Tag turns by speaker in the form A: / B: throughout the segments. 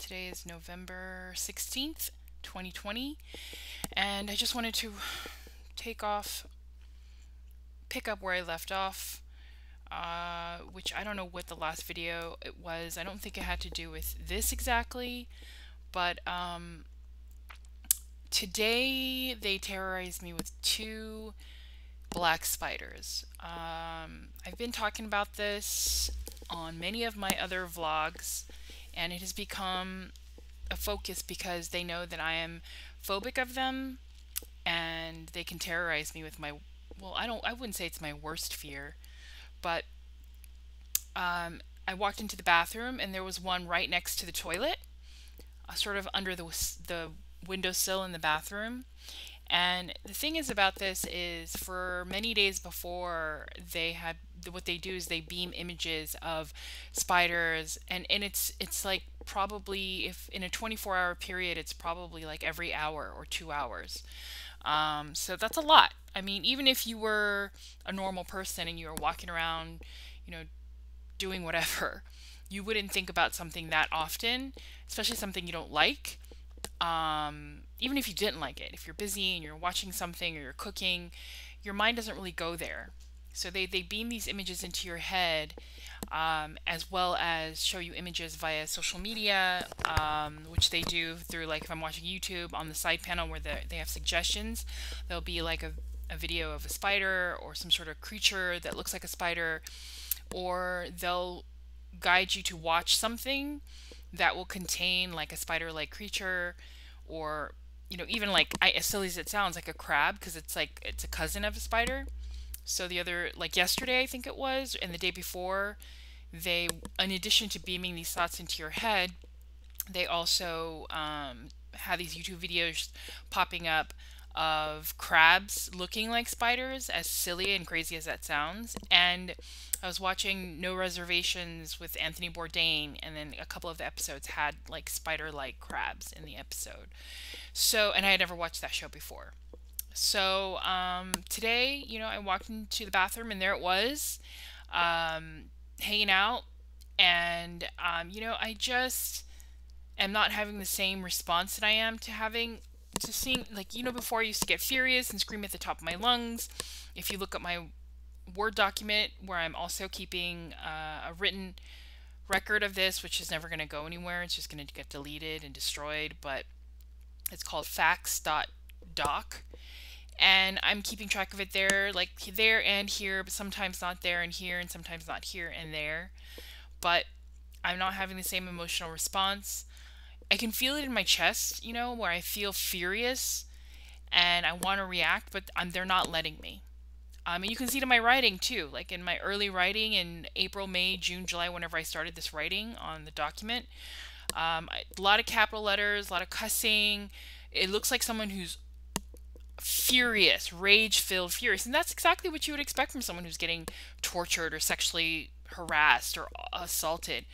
A: Today is November 16th, 2020, and I just wanted to take off, pick up where I left off, which I don't know what the last video it was. I don't think it had to do with this exactly, but today they terrorized me with two black spiders. I've been talking about this on many of my other vlogs, and it has become a focus because they know that I am phobic of them and they can terrorize me with my, well, I wouldn't say it's my worst fear, but I walked into the bathroom and there was one right next to the toilet, sort of under the windowsill in the bathroom. And the thing is about this is for many days before, they had, what they do is they beam images of spiders, and it's like probably, if in a 24-hour period, it's probably like every hour or 2 hours. So that's a lot. I mean, even if you were a normal person and you were walking around, you know, doing whatever, you wouldn't think about something that often, especially something you don't like. Even if you didn't like it, if you're busy and you're watching something or you're cooking, your mind doesn't really go there. So they beam these images into your head, as well as show you images via social media, which they do through, like if I'm watching YouTube, on the side panel where they have suggestions, there'll be like a video of a spider or some sort of creature that looks like a spider, or they'll guide you to watch something that will contain like a spider-like creature, or even like, as silly as it sounds, like a crab, because it's a cousin of a spider. So the other, like yesterday I think it was, and the day before, they, in addition to beaming these thoughts into your head, they also have these YouTube videos popping up of crabs looking like spiders, as silly and crazy as that sounds. And I was watching No Reservations with Anthony Bourdain, and then a couple of the episodes had like spider-like crabs in the episode. So, and I had never watched that show before. So today, I walked into the bathroom and there it was, hanging out, and I just am not having the same response that I am to having to seeing, like, before I used to get furious and scream at the top of my lungs. If you look at my Word document, where I'm also keeping a written record of this, which is never going to go anywhere, it's just going to get deleted and destroyed, but it's called facts.doc, and I'm keeping track of it there, like there and here, but sometimes not there and here, and sometimes not here and there. But I'm not having the same emotional response. I can feel it in my chest, where I feel furious and I want to react, but they're not letting me. And you can see it in my writing too, like in my early writing in April, May, June, July, whenever I started this writing on the document. A lot of capital letters, a lot of cussing. It looks like someone who's furious, rage-filled, furious. And that's exactly what you would expect from someone who's getting tortured or sexually harassed or assaulted.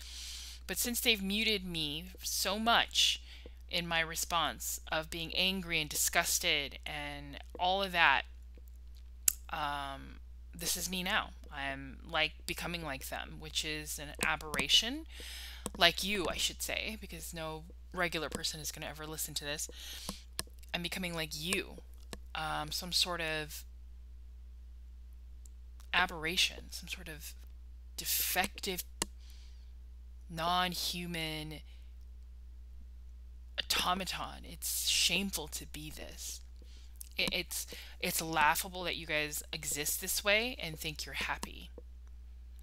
A: But since they've muted me so much in my response of being angry and disgusted and all of that, this is me now. I'm like becoming like them, which is an aberration. Like you, I should say, because no regular person is going to ever listen to this. I'm becoming like you, some sort of aberration, some sort of defective, non-human automaton. It's shameful to be this. It's laughable that you guys exist this way and think you're happy.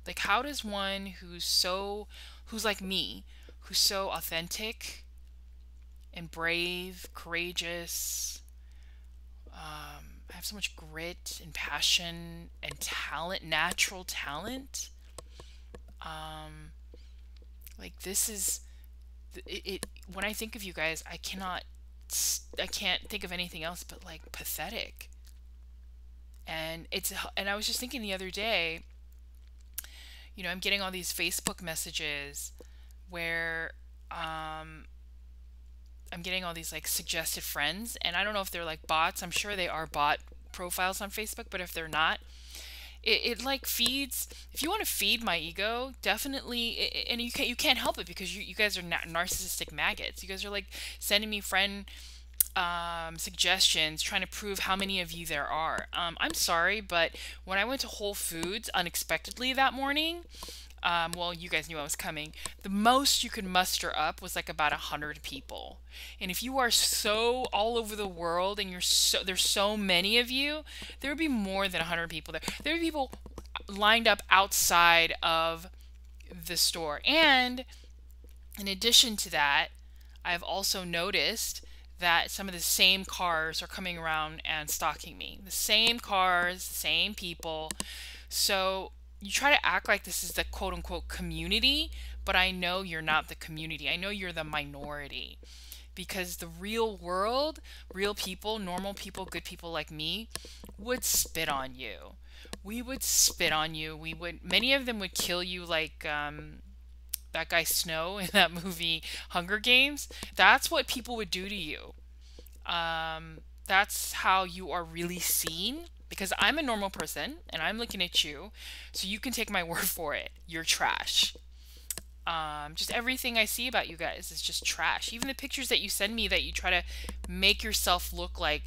A: Like, how does one who's like me, who's so authentic and brave, courageous, have so much grit and passion and talent, natural talent, like this is when I think of you guys, I can't think of anything else but like pathetic. And I was just thinking the other day, I'm getting all these Facebook messages where I'm getting all these like suggested friends, and I don't know if they're like bots. I'm sure they are bot profiles on Facebook, but if they're not, It like feeds, if you want to feed my ego, definitely, and you can't help it because you guys are narcissistic maggots. You guys are like sending me friend suggestions trying to prove how many of you there are. I'm sorry, but when I went to Whole Foods unexpectedly that morning, well, you guys knew I was coming. The most you could muster up was like about 100 people. And if you are so all over the world and there's so many of you, there would be more than 100 people there. There would be people lined up outside of the store. And in addition to that, I've also noticed that some of the same cars are coming around and stalking me. The same cars, the same people. So you try to act like this is the quote unquote community, but I know you're not the community. I know you're the minority. Because the real world, real people, normal people, good people like me would spit on you. We would spit on you. Many of them would kill you like that guy Snow in that movie Hunger Games. That's what people would do to you. That's how you are really seen, because I'm a normal person and I'm looking at you, so you can take my word for it. You're trash. Just everything I see about you guys is just trash. Even the pictures that you send me that you try to make yourself look like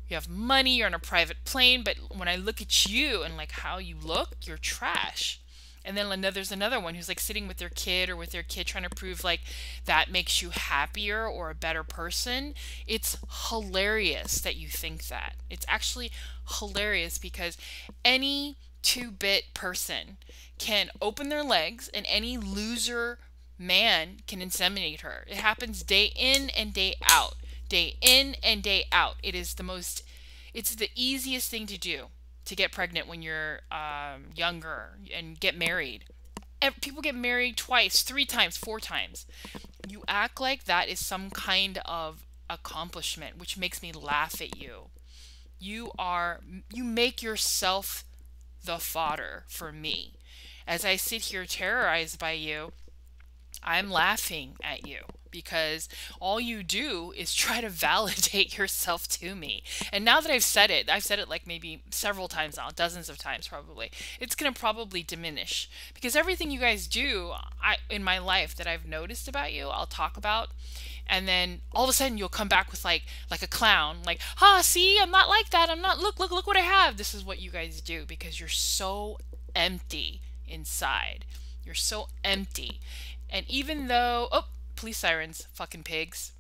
A: you have money, you're on a private plane, but when I look at you and like how you look, you're trash. And then there's another one who's like sitting with their kid or with their kid trying to prove like that makes you happier or a better person. It's hilarious that you think that. It's actually hilarious because any two-bit person can open their legs and any loser man can inseminate her. It happens day in and day out. Day in and day out. It's the easiest thing to do to get pregnant when you're younger and get married. People get married twice, 3 times, 4 times. You act like that is some kind of accomplishment, which makes me laugh at you. You make yourself the fodder for me. As I sit here terrorized by you, I'm laughing at you because all you do is try to validate yourself to me. And now that I've said it like maybe several times now, dozens of times probably, it's going to probably diminish because everything you guys do in my life that I've noticed about you, I'll talk about. And then all of a sudden you'll come back with like a clown, like, see, I'm not like that. I'm not, look what I have. This is what you guys do because you're so empty inside. You're so empty. And even though, oh, police sirens, fucking pigs.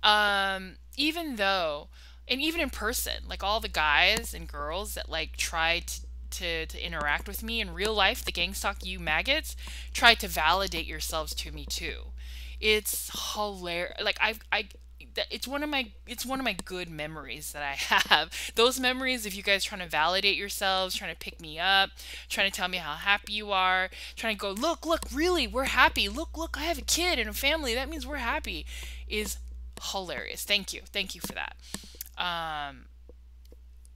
A: Even though, and even in person, like all the guys and girls that like try to interact with me in real life, the gang stalk you maggots, try to validate yourselves to me too. It's hilarious. Like it's one of my good memories that I have. Those memories of you guys trying to validate yourselves, trying to pick me up, trying to tell me how happy you are, trying to go, look, really, we're happy. Look, I have a kid and a family. That means we're happy. Is hilarious. Thank you for that.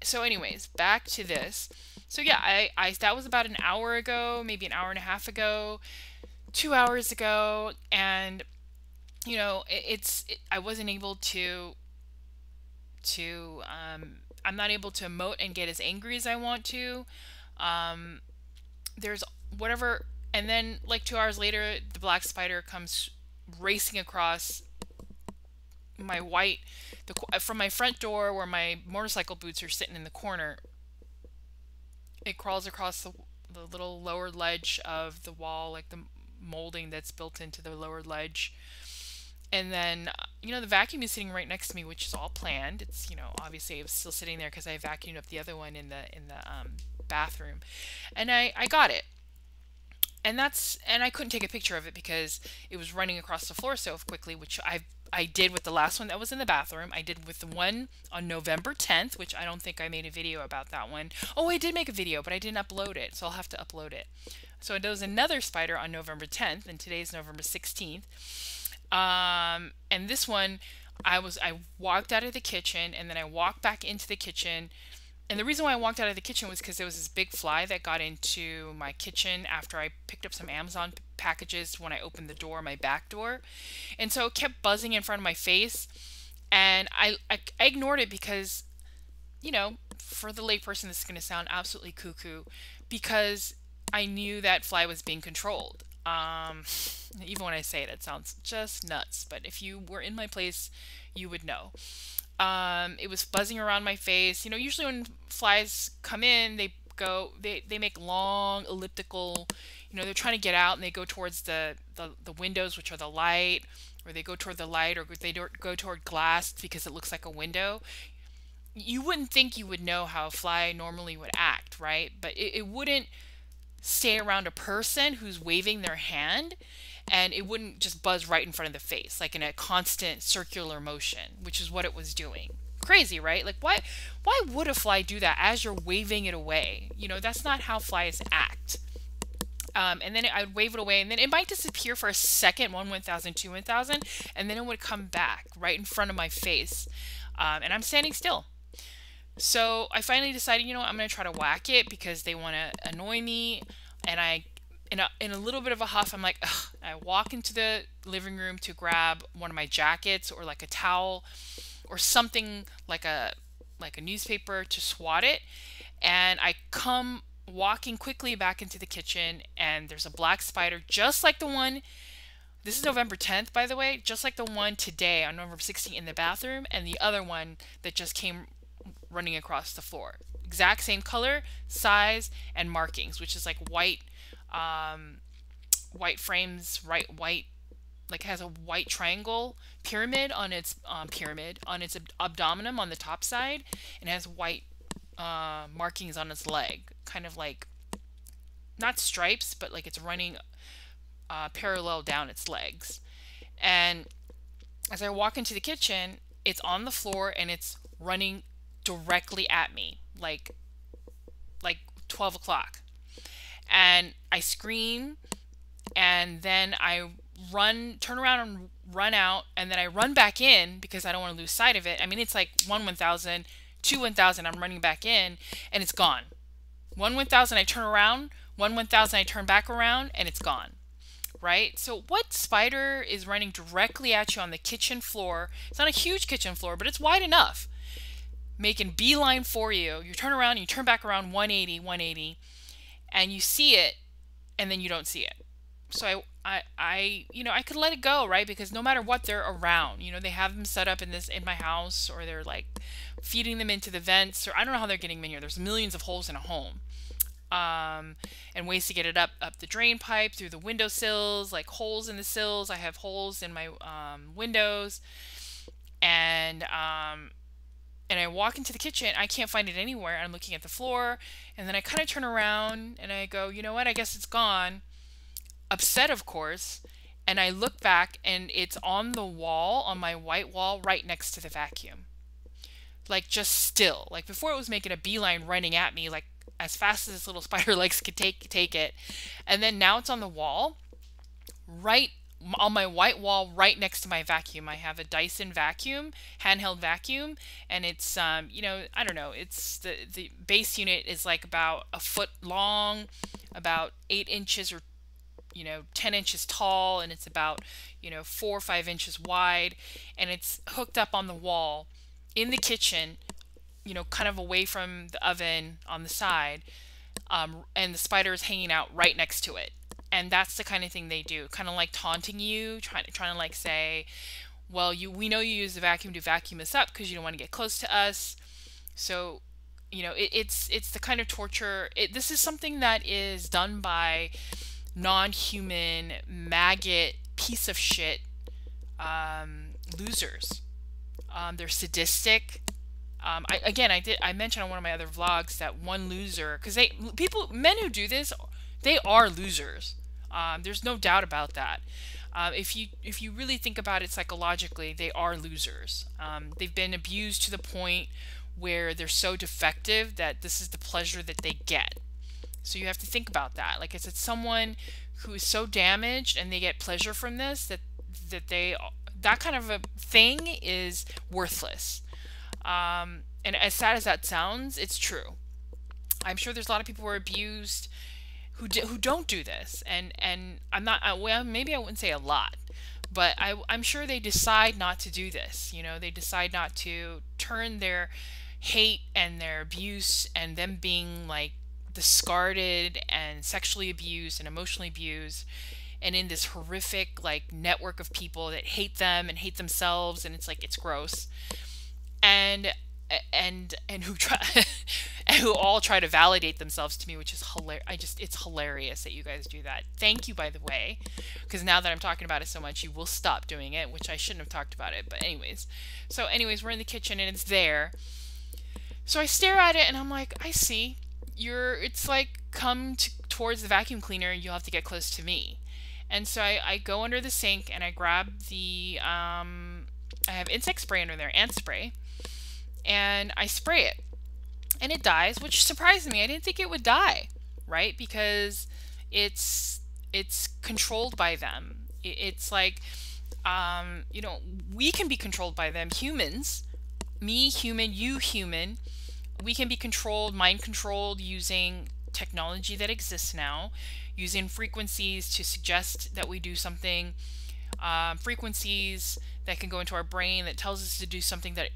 A: So anyways, back to this. So yeah, I that was about an hour ago, maybe an hour and a half ago, 2 hours ago, and you know, I wasn't able to I'm not able to emote and get as angry as I want to. There's whatever, and then like 2 hours later, the black spider comes racing across my from my front door where my motorcycle boots are sitting in the corner. It crawls across the little lower ledge of the wall, like the molding that's built into the lower ledge. And then, you know, the vacuum is sitting right next to me, which is all planned. It's, you know, obviously it was still sitting there because I vacuumed up the other one in the bathroom. And I got it. And I couldn't take a picture of it because it was running across the floor so quickly, which I did with the last one that was in the bathroom. I did with the one on November 10th, which I don't think I made a video about that one. Oh, I did make a video, but I didn't upload it, so I'll have to upload it. So there was another spider on November 10th, and today's November 16th. And this one, I walked out of the kitchen, and then I walked back into the kitchen. And the reason why I walked out of the kitchen was because there was this big fly that got into my kitchen after I picked up some Amazon packages when I opened the door, my back door. And so it kept buzzing in front of my face. And I ignored it because, you know, for the layperson, this is going to sound absolutely cuckoo because I knew that fly was being controlled. Even when I say it, it sounds just nuts. But if you were in my place, you would know. It was buzzing around my face. You know, usually when flies come in, they make long elliptical, you know, they're trying to get out and they go towards the windows, which are the light, or they go toward the light, or they don't go toward glass because it looks like a window. You wouldn't think you would know how a fly normally would act, right? But it wouldn't stay around a person who's waving their hand, and it wouldn't just buzz right in front of the face, like in a constant circular motion, which is what it was doing. Crazy, right? Like, why would a fly do that as you're waving it away? You know, that's not how flies act. And then I would wave it away, and then it might disappear for a second, 1/1000, 2/1000, and then it would come back right in front of my face. And I'm standing still. So I finally decided, you know, I'm going to try to whack it because they want to annoy me. And in a little bit of a huff, I'm like, ugh. I walk into the living room to grab one of my jackets or like a towel or something like a newspaper to swat it. And I come walking quickly back into the kitchen, and there's a black spider just like the one. This is November 10th, by the way, just like the one today on November 16th in the bathroom, and the other one that just came running across the floor. Exact same color, size, and markings, which is like white, white frames, white, like has a white triangle pyramid on its abdomen on the top side, and has white markings on its leg, kind of like not stripes, but like it's running parallel down its legs. And as I walk into the kitchen, it's on the floor and it's running directly at me, like 12 o'clock. And I scream, and then I turn around and run out, and then I run back in because I don't want to lose sight of it. I mean, it's like 1/1000, 2/1000, I'm running back in, and it's gone. 1/1000, I turn around, 1/1000, I turn back around, and it's gone. Right? So what spider is running directly at you on the kitchen floor? It's not a huge kitchen floor, but it's wide enough, making beeline for you. You turn around, you turn back around 180, and you see it, and then you don't see it. So I you know, I could let it go, right? Because no matter what, they're around. You know, they have them set up in my house, or they're like feeding them into the vents, or I don't know how they're getting them in here. There's millions of holes in a home. And ways to get it up the drain pipe, through the windowsills, like holes in the sills. I have holes in my windows, and I walk into the kitchen. I can't find it anywhere. I'm looking at the floor, and then I kind of turn around and I go, you know what? I guess it's gone. Upset, of course. And I look back, and it's on the wall, on my white wall, right next to the vacuum. Like, just still. Like, before it was making a beeline running at me, like as fast as its little spider legs could take it. And then now it's on the wall, right on my white wall, right next to my vacuum. I have a Dyson vacuum, handheld vacuum, and it's you know, I don't know, it's the base unit is like about a foot long, about 8 inches, or you know, 10 inches tall, and it's about, you know, 4 or 5 inches wide, and it's hooked up on the wall in the kitchen, you know, kind of away from the oven on the side, and the spider is hanging out right next to it. And that's the kind of thing they do, kind of like taunting you, trying to like say, well, we know you use the vacuum to vacuum us up because you don't want to get close to us. So, you know, it's the kind of torture. This is something that is done by non-human maggot piece of shit losers. They're sadistic. I mentioned on one of my other vlogs that one loser, because men who do this, they are losers. There's no doubt about that. If you really think about it psychologically, they are losers. They've been abused to the point where they're so defective that this is the pleasure that they get. So you have to think about that. Like, it's someone who is so damaged and they get pleasure from this, that kind of a thing is worthless. And as sad as that sounds, it's true. I'm sure there's a lot of people who are abused who don't do this, and I'm not, well, maybe I wouldn't say a lot, but I'm sure they decide not to do this. You know, they decide not to turn their hate and their abuse and them being like discarded and sexually abused and emotionally abused, and in this horrific like network of people that hate them and hate themselves, and it's like it's gross. And and who try and who all try to validate themselves to me, which is hilarious. It's hilarious that you guys do that. Thank you, by the way, because now that I'm talking about it so much, you will stop doing it, which I shouldn't have talked about it. But anyways, we're in the kitchen and it's there. So I stare at it and I'm like, I see. It's like towards the vacuum cleaner, you'll have to get close to me. And so I go under the sink and I grab I have insect spray under there, ant spray, and I spray it. And it dies, which surprised me. I didn't think it would die, right? Because it's controlled by them. It's like, we can be controlled by them. Humans, me human, you human, we can be controlled, mind controlled, using technology that exists now, using frequencies to suggest that we do something, frequencies that can go into our brain that tells us to do something that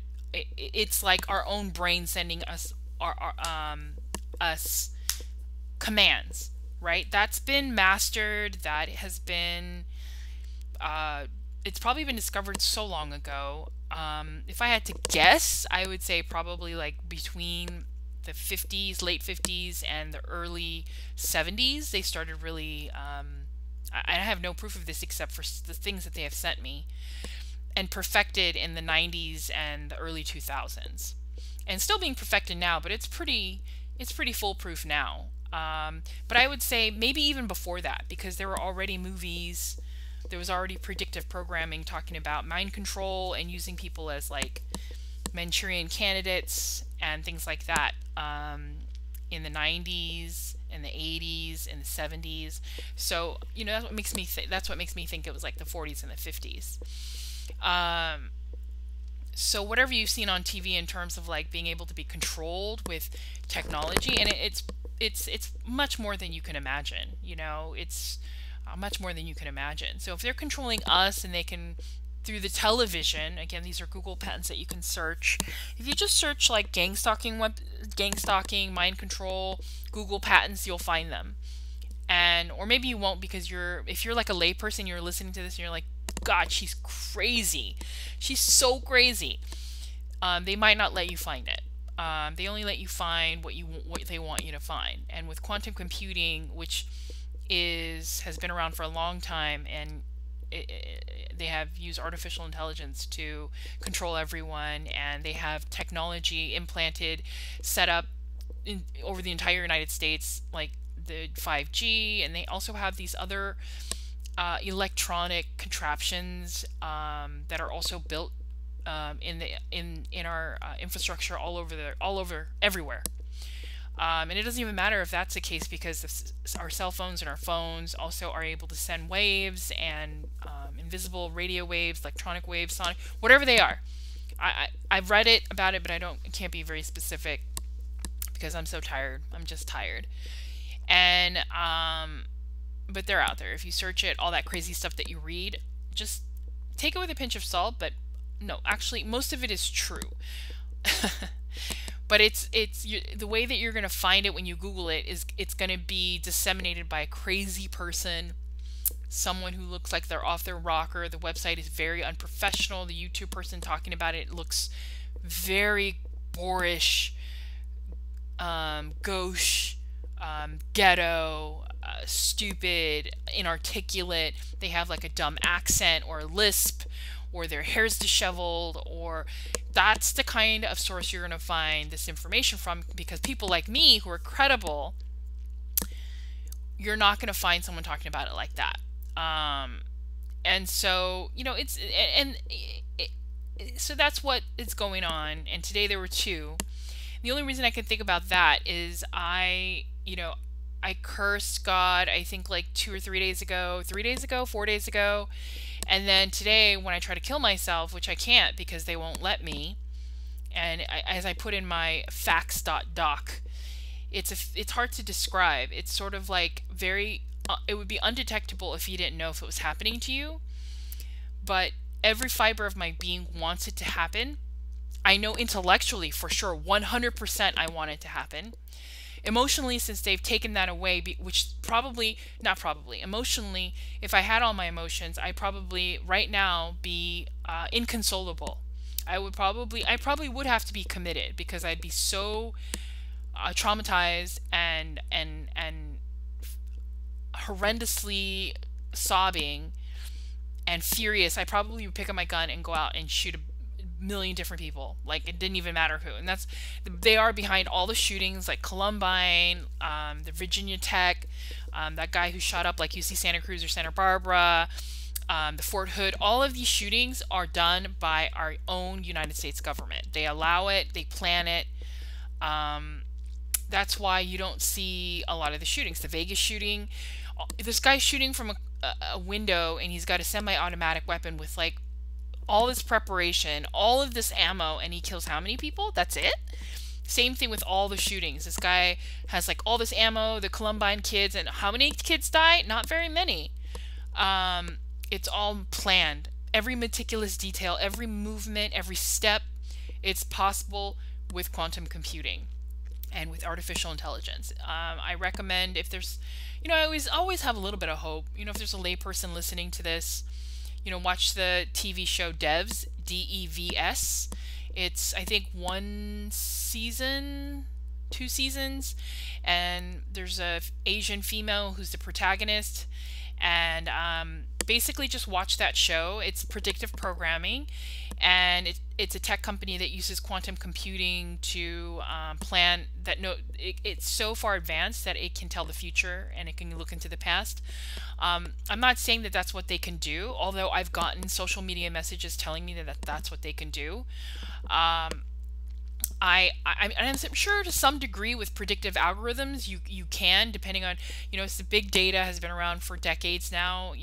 A: it's like our own brain sending us us commands, right? That's been mastered. That has been it's probably been discovered so long ago. If I had to guess, I would say probably like between the 50s, late 50s, and the early 70s, they started really. I have no proof of this except for the things that they have sent me, and perfected in the 90s and the early 2000s, and still being perfected now. But it's pretty foolproof now. But I would say maybe even before that, because there were already movies. There was already predictive programming talking about mind control and using people as like Manchurian candidates and things like that, in the 90s, in the 80s, in the 70s. So that's what makes me think it was like the 40s and the 50s. So whatever you've seen on TV in terms of like being able to be controlled with technology, and it's much more than you can imagine. It's much more than you can imagine. So if they're controlling us, and they can through the television, again, these are Google patents that you can search. If you just search like gang stalking, mind control, Google patents, you'll find them. Or maybe you won't, because if you're like a layperson, you're listening to this and you're like, God, she's crazy. She's so crazy. They might not let you find it. They only let you find what they want you to find. And with quantum computing, which has been around for a long time, and they have used artificial intelligence to control everyone, and they have technology implanted, set up over the entire United States, like the 5G, and they also have these other electronic contraptions that are also built in our infrastructure all over everywhere. And it doesn't even matter if that's the case, because our cell phones and our phones also are able to send waves, and invisible radio waves, electronic waves, sonic, whatever they are. I've read about it, but I can't be very specific because I'm so tired. I'm just tired. And but they're out there. If you search it, all that crazy stuff that you read, just take it with a pinch of salt. But no, actually, most of it is true. But the way that you're going to find it when you Google it is it's going to be disseminated by a crazy person, someone who looks like they're off their rocker. The website is very unprofessional. The YouTube person talking about it looks very boorish, gauche, ghetto, stupid, inarticulate. They have like a dumb accent or a lisp, or their hair's disheveled, or that's the kind of source you're going to find this information from, because people like me who are credible, you're not going to find someone talking about it like that. And so, so that's what is going on. And today there were two. The only reason I can think about that is I cursed God, I think like 4 days ago. And then today, when I try to kill myself, which I can't because they won't let me, and as I put in my facts.doc, it's hard to describe. It's sort of like it would be undetectable if you didn't know if it was happening to you, but every fiber of my being wants it to happen. I know intellectually for sure 100% I want it to happen. Emotionally, since they've taken that away, which probably, not probably, emotionally, if I had all my emotions, I'd probably right now be inconsolable. I probably would have to be committed because I'd be so traumatized and horrendously sobbing and furious. I probably would pick up my gun and go out and shoot a million different people. Like it didn't even matter who. And that's they are behind all the shootings, like Columbine, the Virginia Tech, that guy who shot up like UC Santa Cruz or Santa Barbara, the Fort Hood. All of these shootings are done by our own United States government. They allow it. They plan it. That's why you don't see a lot of the shootings. The Vegas shooting, this guy's shooting from a window and he's got a semi-automatic weapon with like all this preparation, all of this ammo, and he kills how many people? That's it? Same thing with all the shootings. This guy has like all this ammo, the Columbine kids, and how many kids die? Not very many. It's all planned. Every meticulous detail, every movement, every step, it's possible with quantum computing and with artificial intelligence. I recommend if there's, I always have a little bit of hope. If there's a layperson listening to this, watch the TV show Devs, Devs. It's, I think, 1 season, 2 seasons, and there's a Asian female who's the protagonist, and basically just watch that show. It's predictive programming, and it's a tech company that uses quantum computing to plan that. It's so far advanced that it can tell the future and it can look into the past. I'm not saying that that's what they can do, although I've gotten social media messages telling me that that's what they can do. I'm sure to some degree with predictive algorithms you can, depending on, it's the big data has been around for decades now.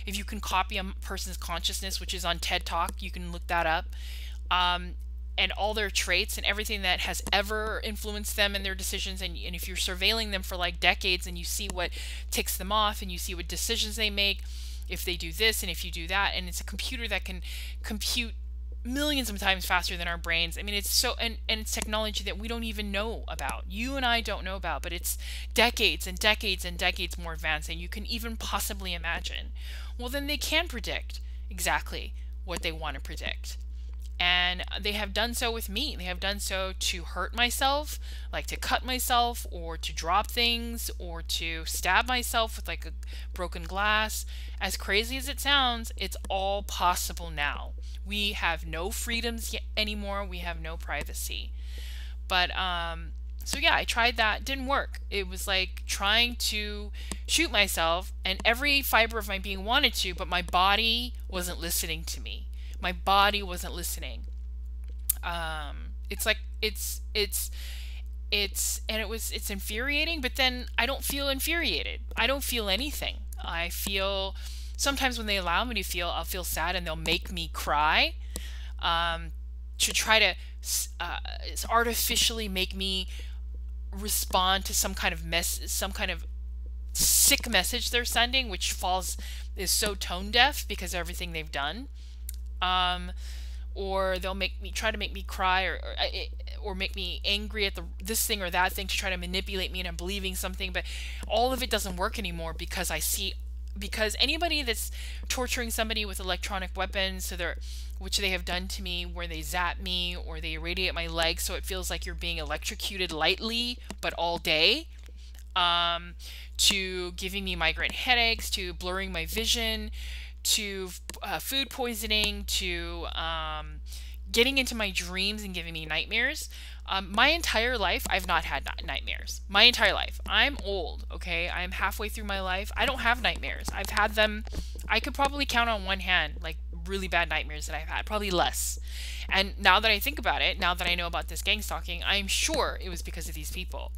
A: If you can copy a person's consciousness, which is on TED Talk, you can look that up, and all their traits and everything that has ever influenced them and their decisions, and if you're surveilling them for like decades and you see what ticks them off and you see what decisions they make, if they do this and if you do that, and it's a computer that can compute millions of times faster than our brains. I mean, it's so, and it's technology that we don't even know about. You and I don't know about, but it's decades and decades and decades more advanced than you can even possibly imagine. Well, then they can predict exactly what they want to predict. And they have done so with me. They have done so to hurt myself, like to cut myself or to drop things or to stab myself with like a broken glass. As crazy as it sounds, it's all possible now. We have no freedoms anymore. We have no privacy. But so yeah, I tried that. Didn't work. It was like trying to shoot myself, and every fiber of my being wanted to, but my body wasn't listening to me. My body wasn't listening. It's like it's infuriating, but then I don't feel infuriated. I don't feel anything. I feel sometimes when they allow me to feel, I'll feel sad and they'll make me cry, to try to artificially make me respond to some kind of some kind of sick message they're sending, which is so tone deaf because of everything they've done. Or they'll try to make me cry, or make me angry at this thing or that thing to try to manipulate me into believing something. But all of it doesn't work anymore because because anybody that's torturing somebody with electronic weapons, which they have done to me, where they zap me or they irradiate my legs so it feels like you're being electrocuted lightly but all day, to giving me migraine headaches, to blurring my vision, to food poisoning, to getting into my dreams and giving me nightmares. My entire life, I've not had nightmares. My entire life. I'm old, okay? I'm halfway through my life. I don't have nightmares. I've had them, I could probably count on one hand, like really bad nightmares that I've had, probably less. And now that I think about it, now that I know about this gang stalking, I'm sure it was because of these people.